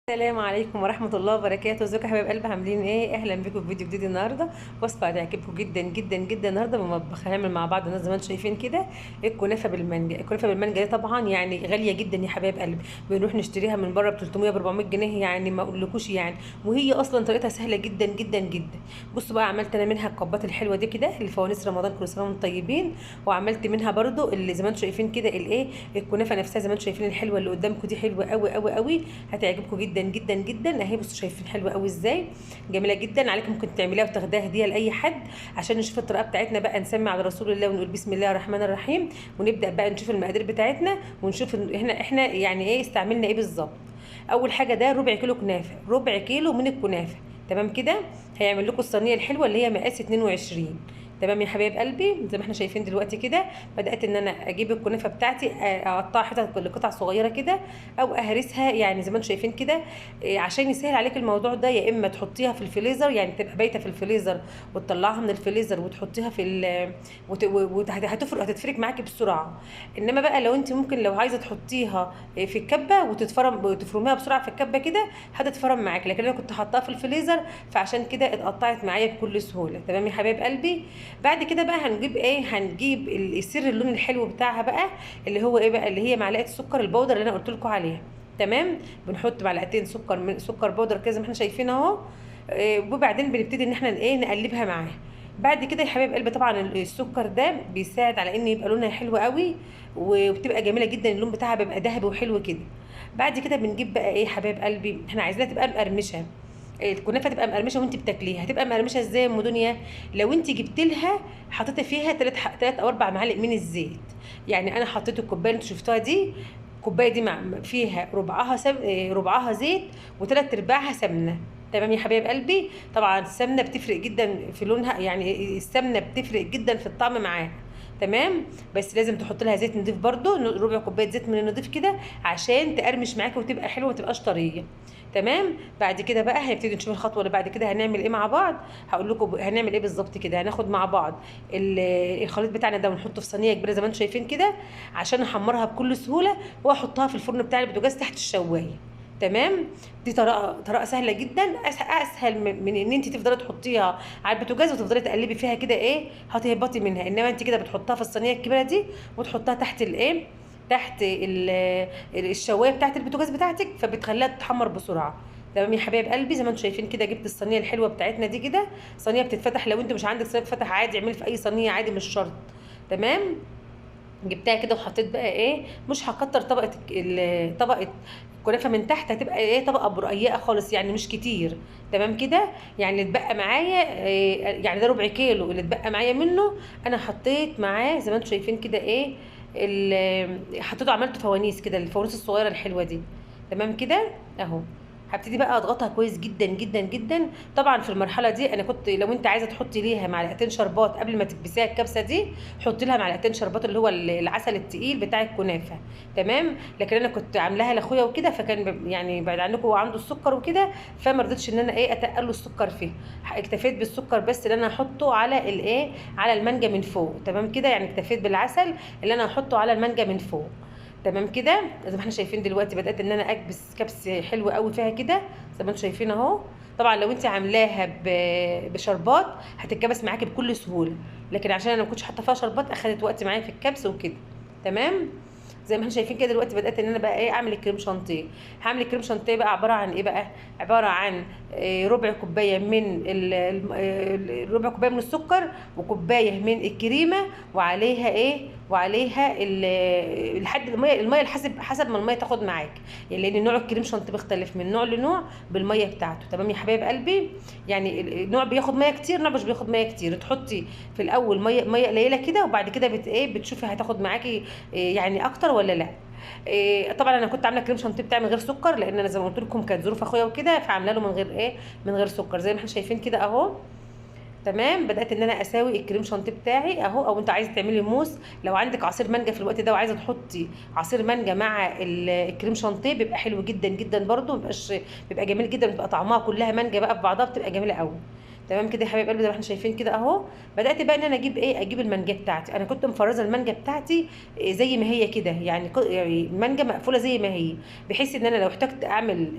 السلام عليكم ورحمة الله وبركاته. ازيكم يا حبايب قلبي، عاملين ايه؟ اهلا بكم في فيديو جديد النهارده. وصفة هتعجبكم جدا جدا جدا النهارده بالمطبخ. هنعمل مع بعض زي ما انتم شايفين كده الكنافة بالمانجا. الكنافة بالمانجا دي طبعا يعني غالية جدا يا حبايب قلبي، بنروح نشتريها من بره ب 300 ب 400 جنيه، يعني ما اقولكوش يعني. وهي اصلا طريقتها سهلة جدا جدا جدا. بصوا بقى، عملت انا منها الكبات الحلوة دي كده لفوانيس رمضان، كل سنة وانتم طيبين. وعملت منها برده اللي زي ما انتم شايفين كده الايه، الكنافة نفسها زي ما انتم شايفين الحلوة اللي قدامكم دي، حلوة قوي قوي قوي. هتعجبكم جدا جدا جدا اهي. بصوا شايفين حلوه قوي ازاي، جميله جدا عليكم. ممكن تعمليها وتاخديها هديه لاي حد. عشان نشوف الطريقه بتاعتنا بقى، نسمي على رسول الله ونقول بسم الله الرحمن الرحيم، ونبدا بقى نشوف المقادير بتاعتنا، ونشوف احنا يعني ايه استعملنا ايه بالظبط. اول حاجه ده ربع كيلو كنافه، ربع كيلو من الكنافه. تمام كده. هيعمل لكم الصينيه الحلوه اللي هي مقاس 22. تمام يا حبايب قلبي، زي ما احنا شايفين دلوقتي كده. بدات ان انا اجيب الكنافه بتاعتي، اقطعها حتت لقطع صغيره كده، او اهرسها يعني زي ما انتم شايفين كده. عشان يسهل عليك الموضوع ده، يا اما تحطيها في الفريزر، يعني تبقى بايته في الفريزر، وتطلعها من الفريزر وتحطيها في هتفرق، هتتفرك معاكي بسرعه. انما بقى لو انت ممكن لو عايزه تحطيها في الكبه وتتفرم وتفرميها بسرعه في الكبه كده، هتتفرم معاكي. لكن انا كنت حاطاها في الفريزر، فعشان كده اتقطعت معايا بكل سهوله. تمام يا حبايب قلبي. بعد كده بقى هنجيب ايه، هنجيب السر اللون الحلو بتاعها بقى، اللي هو ايه بقى، اللي هي معلقه السكر البودر اللي انا قلت لكم عليها. تمام. بنحط معلقتين سكر، من سكر بودر كده زي ما احنا شايفين اهو. وبعدين بنبتدي ان احنا ايه نقلبها معاها. بعد كده يا حبايب قلبي، طبعا السكر ده بيساعد على ان يبقى لونها حلو قوي، وبتبقى جميله جدا، اللون بتاعها بيبقى ذهبي وحلو كده. بعد كده بنجيب بقى ايه حبايب قلبي، احنا عايزينها تبقى مقرمشه. الكنافه تبقى مقرمشه وانت بتاكليها. هتبقى مقرمشه ازاي يا ام دنيا؟ لو انت جبت لها حطيتي فيها 3 او 4 معالق من الزيت. يعني انا حطيت الكوبايه اللي انت شفتوها دي، الكوبايه دي فيها ربعها ربعها زيت، وثلاث ارباعها سمنه. تمام يا حبايب قلبي. طبعا السمنه بتفرق جدا في لونها، يعني السمنه بتفرق جدا في الطعم معاها. تمام. بس لازم تحط لها زيت نضيف برده، ربع كوبايه زيت من النضيف كده، عشان تقرمش معاكي وتبقى حلوه، ما تبقاش طريه. تمام. بعد كده بقى هنبتدي نشوف الخطوه اللي بعد كده هنعمل ايه مع بعض. هقول لكم هنعمل ايه بالظبط كده. هناخد مع بعض الخليط بتاعنا ده، ونحطه في صينيه كبيره زي ما انتم شايفين كده، عشان احمرها بكل سهوله، واحطها في الفرن بتاع البوتاجاز تحت الشوايه. تمام. دي طريقه سهله جدا، اسهل من ان انت تفضلي تحطيها على البوتاجاز وتفضلي تقلبي فيها كده ايه، هتهبطي منها. انما انت كده بتحطها في الصينيه الكبيره دي، وتحطها تحت الايه، تحت الشوايه بتاعت البوتاجاز بتاعتك، فبتخليها تتحمر بسرعه. تمام يا حبايب قلبي. زي ما انتم شايفين كده، جبت الصينيه الحلوه بتاعتنا دي كده. صينيه بتتفتح، لو انت مش عندك صينيه بتتفتح عادي اعملي في اي صينيه عادي، مش شرط. تمام. جبتها كده وحطيت بقى ايه، مش هكتر طبقه طبقه الكنافه من تحت، هتبقى ايه طبقه برقيقه خالص، يعني مش كتير. تمام كده. يعني اللي اتبقى معايا يعني ده ربع كيلو اللي اتبقى معايا منه، انا حطيت معاه زي ما انتم شايفين كده ايه، حطيته، عملته فوانيس كده، الفوانيس الصغيره الحلوه دي. تمام كده اهو. هبتدي بقى اضغطها كويس جدا جدا جدا. طبعا في المرحله دي انا كنت، لو انت عايزه تحطي ليها معلقتين شربات قبل ما تكبسيها الكبسه دي، حطي لها معلقتين شربات، اللي هو العسل التقيل بتاع الكنافه. تمام. لكن انا كنت عاملاها لاخويا وكده، فكان يعني بعد عنكم هو عنده السكر وكده، فما رضيتش ان انا ايه اتقل له السكر فيه. اكتفيت بالسكر بس اللي انا احطه على الايه، على المانجا من فوق. تمام كده. يعني اكتفيت بالعسل اللي انا احطه على المانجا من فوق. تمام كده. زي ما احنا شايفين دلوقتي، بدات ان انا اكبس كبس حلو قوي فيها كده، زي ما انتم شايفين اهو. طبعا لو انت عاملاها بشربات هتتكبس معاكي بكل سهوله، لكن عشان انا ما كنتش حاطه فيها شربات اخدت وقت معايا في الكبس وكده. تمام. زي ما احنا شايفين كده دلوقتي، بدات ان انا بقى ايه اعمل الكريم شانتيه. هعمل الكريم شانتيه بقى عباره عن ايه بقى، عباره عن ربع كوبايه من ربع كوبايه من السكر، وكوبايه من الكريمه، وعليها ايه، وعليها لحد الميه حسب ما الميه تاخد معاك. يعني لان نوع الكريم شانتيه بيختلف من نوع لنوع بالميه بتاعته. تمام يا حبايب قلبي. يعني نوع بياخد ميه كتير، نوع مش بياخد ميه كتير. تحطي في الاول ميه قليله كده، وبعد كده ايه بتشوفي هتاخد معاكي يعني اكتر ولا لا. طبعا انا كنت عامله كريم شانتيه بتاعي من غير سكر، لان انا زي ما قلت لكم كانت ظروف اخويا وكده، فعامله له من غير ايه، من غير سكر، زي ما احنا شايفين كده اهو. تمام. بدات ان انا اساوي الكريم شانتيه بتاعي اهو. او انت عايزه تعملي موس، لو عندك عصير مانجا في الوقت ده وعايزه تحطي عصير مانجا مع الكريم شانتيه بيبقى حلو جدا جدا برده، بيبقى جميل جدا، بتبقى طعمها كلها مانجا بقى في بعضها، بتبقى جميله قوي. تمام كده يا حبايب قلبي، زي ما احنا شايفين كده اهو. بدات بقى ان انا اجيب المانجا بتاعتي. انا كنت مفرزه المانجا بتاعتي زي ما هي كده، يعني يعني المانجا مقفوله زي ما هي، بحيث ان انا لو احتجت اعمل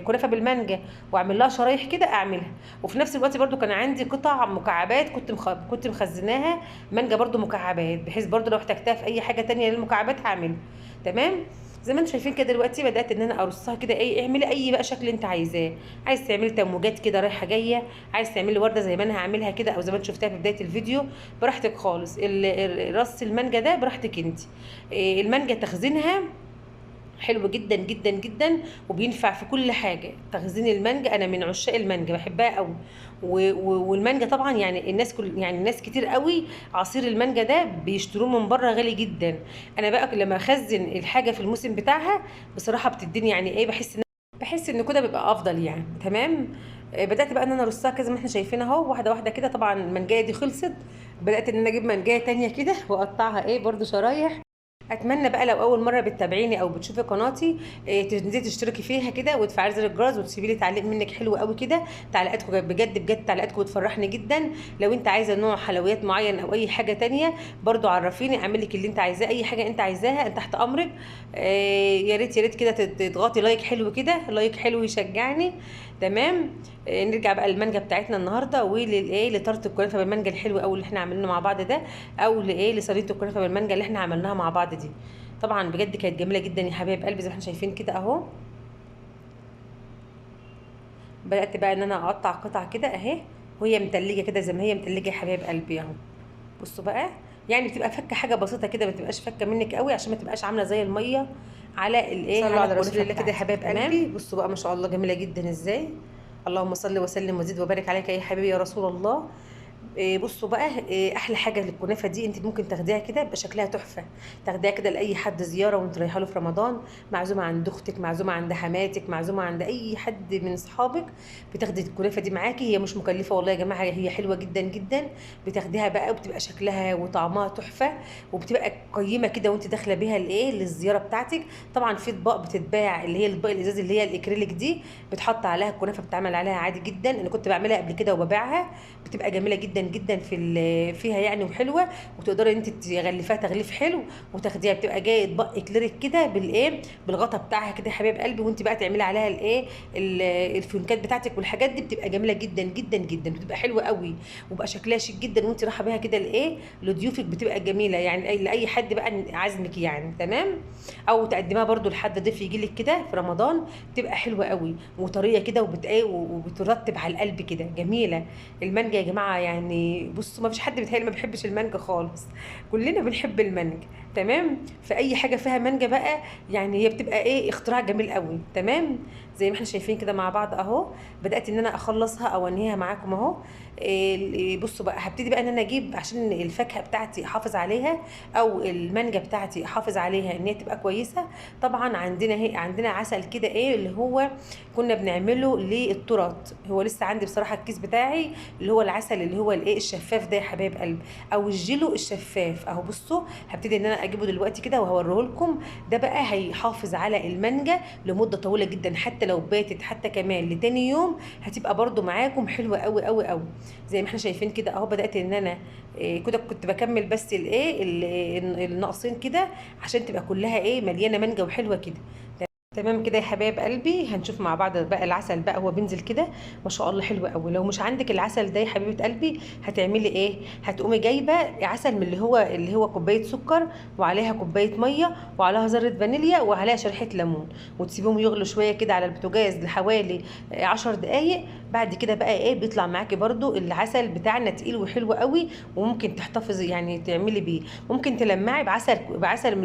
كنافه بالمانجا واعمل لها شرايح كده اعملها. وفي نفس الوقت برضو كان عندي قطع مكعبات كنت مخزناها مانجا برضو مكعبات، بحيث برضو لو احتجتها في اي حاجه تانية للمكعبات هعملها. تمام. زي ما انتم شايفين كده دلوقتي بدات ان انا ارصها كده، اعملي اي بقى شكل انت عايزاه. عايز تعملي تموجات كده رايحه جايه، عايز تعملي ورده زي ما انا هعملها كده، او زي ما انت شفتها في بدايه الفيديو، براحتك خالص. رص المانجا ده براحتك انت. المانجا تخزينها حلو جدا جدا جدا، وبينفع في كل حاجه. تخزين المانجا انا من عشاق المانجا، بحبها قوي. والمانجا طبعا يعني الناس كتير قوي عصير المانجا ده بيشتروه من بره غالي جدا. انا بقى لما اخزن الحاجه في الموسم بتاعها بصراحه بتديني يعني بحس ان كده بيبقى افضل يعني. تمام. بدات بقى ان انا ارصها كده زي ما احنا شايفين اهو، واحده واحده كده. طبعا المانجايه دي خلصت، بدات ان انا اجيب مانجايه تانية كده واقطعها برضو شرايح. اتمنى بقى لو اول مره بتتابعيني او بتشوفي قناتي تنزلي تشتركي فيها كده وتفعلي زر الجرس وتسيبي لي تعليق منك حلو قوي كده. تعليقاتكم بجد بجد تعليقاتكم بتفرحني جدا. لو انت عايزه نوع حلويات معين او اي حاجه تانية برضو عرفيني، اعمل لك اللي انت عايزاه. اي حاجه انت عايزاها انت تحت امرك. يا ريت يا ريت كده تضغطي لايك حلو كده، لايك حلو يشجعني. تمام. نرجع بقى للمانجا بتاعتنا النهارده لطرت الكنافه بالمانجا الحلو قوي اللي احنا عاملينه مع بعض ده، او لصينيه الكنافه بالمانجا اللي احنا عملناها مع بعض دي. طبعا بجد كانت جميله جدا يا حبايب قلبي، زي ما احنا شايفين كده اهو. بدات بقى ان انا اقطع قطع كده اهي، وهي متلجه كده زي ما هي متلجه يا حبايب قلبي اهو. بصوا بقى، يعني بتبقى فكه حاجه بسيطه كده، ما تبقاش فكه منك قوي عشان ما تبقاش عامله زي الميه على صلوا على على رسول الكنافه الله كده يا بتاعتي. حبايب تمام. قلبي. بصوا بقى ما شاء الله جميله جدا ازاي. اللهم صل وسلم وزد وبارك عليك يا حبيبي يا رسول الله. بصوا بقى، احلى حاجه للكنافه دي انت ممكن تاخديها كده يبقى شكلها تحفه. تاخديها كده لاي حد زياره وانت رايحه له في رمضان، معزومه عند اختك، معزومه عند حماتك، معزومه عند اي حد من اصحابك، بتاخدي الكنافه دي معاكي. هي مش مكلفه والله يا جماعه، هي حلوه جدا جدا. بتاخديها بقى وبتبقى شكلها وطعمها تحفه، وبتبقى قيمه كده وانت داخله بيها للزياره بتاعتك. طبعا في اطباق بتتباع اللي هي الاطباق الازاز اللي هي الاكريليك دي، بتحط عليها الكنافه، بتتعمل عليها عادي جدا. انا كنت بعملها قبل كده وببيعها، بتبقى جميله جدا جدا فيها يعني وحلوه. وتقدري انت تغلفيها تغليف حلو وتاخديها. بتبقى جايه اطباق اكليريك كده بالغطا بتاعها كده يا حبايب قلبي، وانت بقى تعملي عليها الفيونكات بتاعتك والحاجات دي، بتبقى جميله جدا جدا جدا، بتبقى حلوه قوي، وبقى شكلها شيك جدا وانت رايحه بيها كده لضيوفك، بتبقى جميله يعني لاي حد بقى عازمك يعني. تمام. او تقدمها برده لحد ضيف يجي لك كده في رمضان، بتبقى حلوه قوي وطريه كده وبترتب على القلب كده، جميله. المانجا يا جماعه يعني بصوا، ما فيش حد بيتهيألي ما بيحبش المانجا خالص، كلنا بنحب المانجا. تمام. فاي حاجه فيها مانجا بقى يعني هي بتبقى اختراع جميل قوي. تمام. زي ما احنا شايفين كده مع بعض اهو. بدات ان انا اخلصها او انهيها معاكم اهو. بصوا بقى، هبتدي بقى ان انا اجيب عشان الفاكهه بتاعتي احافظ عليها، او المانجا بتاعتي احافظ عليها ان هي تبقى كويسه. طبعا عندنا عسل كده اللي هو كنا بنعمله للتراث. هو لسه عندي بصراحه الكيس بتاعي اللي هو العسل اللي هو الشفاف ده يا حبايب قلب، او الجيلو الشفاف اهو. بصوا، هبتدي ان انا اجيبه دلوقتي كده وهوريه لكم. ده بقى هيحافظ على المانجا لمده طويله جدا، حتى لو باتت حتى كمان لتاني يوم هتبقى برده معاكم حلوه قوي قوي قوي. زي ما احنا شايفين كده اهو. بدات ان انا كده كنت بكمل بس الناقصين كده عشان تبقى كلها مليانه مانجا وحلوه كده. تمام كده يا حبايب قلبي. هنشوف مع بعض بقى العسل بقى هو بينزل كده ما شاء الله حلو قوي. لو مش عندك العسل ده يا حبيبه قلبي هتعملي هتقومي جايبه عسل من اللي هو كوبايه سكر، وعليها كوبايه ميه، وعليها ذره فانيليا، وعليها شريحه ليمون، وتسيبهم يغلوا شويه كده على البوتاجاز لحوالي 10 دقائق. بعد كده بقى بيطلع معاكي برده العسل بتاعنا تقيل وحلو قوي، وممكن تحتفظي يعني تعملي بيه. ممكن تلمعي بعسل من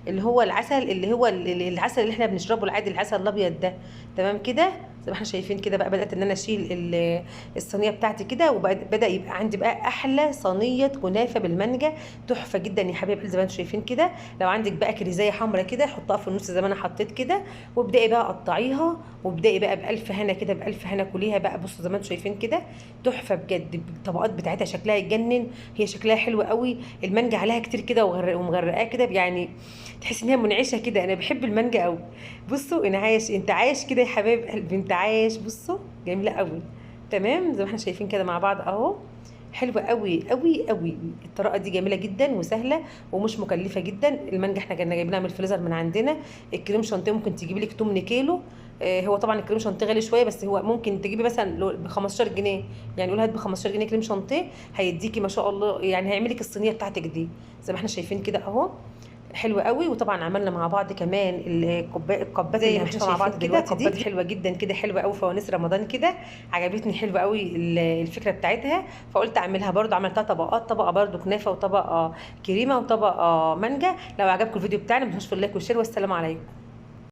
اللي هو العسل اللي احنا بنشربه العادي، العسل الابيض ده. تمام كده. زي ما احنا شايفين كده بقى، بدات ان انا اشيل الصينيه بتاعتي كده، وبدا يبقى عندي بقى احلى صينيه كنافه بالمانجا تحفه جدا يا حبايبي. زي ما انتم شايفين كده، لو عندك بقى كريزايه حمراء كده حطها في النص زي ما انا حطيت كده، وابداي بقى قطعيها وابدأي بقى بألف هنا كده، بألف هنا كليها بقى. بصوا زي ما انتم شايفين كده تحفه بجد. الطبقات بتاعتها شكلها يتجنن، هي شكلها حلو قوي. المانجا عليها كتير كده ومغرقاه كده يعني، تحس ان هي منعشه كده. انا بحب المانجا قوي. بصوا انا عايش، انت عايش كده يا حبايب قلبي، انت عايش. بصوا جميله قوي. تمام زي ما احنا شايفين كده مع بعض اهو. حلوه قوي قوي قوي. الطريقه دي جميله جدا وسهله ومش مكلفه جدا. المانجا احنا كنا جايبينها من الفريزر من عندنا. الكريم شانتيه ممكن تجيبي لك 8 كيلو. هو طبعا الكريم شانتيه غالي شويه، بس هو ممكن تجيبي مثلا ب 15 جنيه. يعني قول هات ب 15 جنيه كريم شانتيه، هيديكي ما شاء الله، يعني هيعمل لك الصينيه بتاعتك دي زي ما احنا شايفين كده اهو. حلوه قوي. وطبعا عملنا مع بعض كمان القبات زي اللي ما احنا هنشوفها مع بعض شايفين كده، دلوقتي دي قبات حلوه جدا كده، حلوه قوي. فوانيس رمضان كده عجبتني، حلوه قوي الفكره بتاعتها. فقلت اعملها برضو، عملتها طبقات، طبقه برضو كنافه وطبقه كريمه وطبقه مانجا. لو عجبكم الفيديو بتاعنا ما تنسوش في اللايك والشير، والسلام عليكم.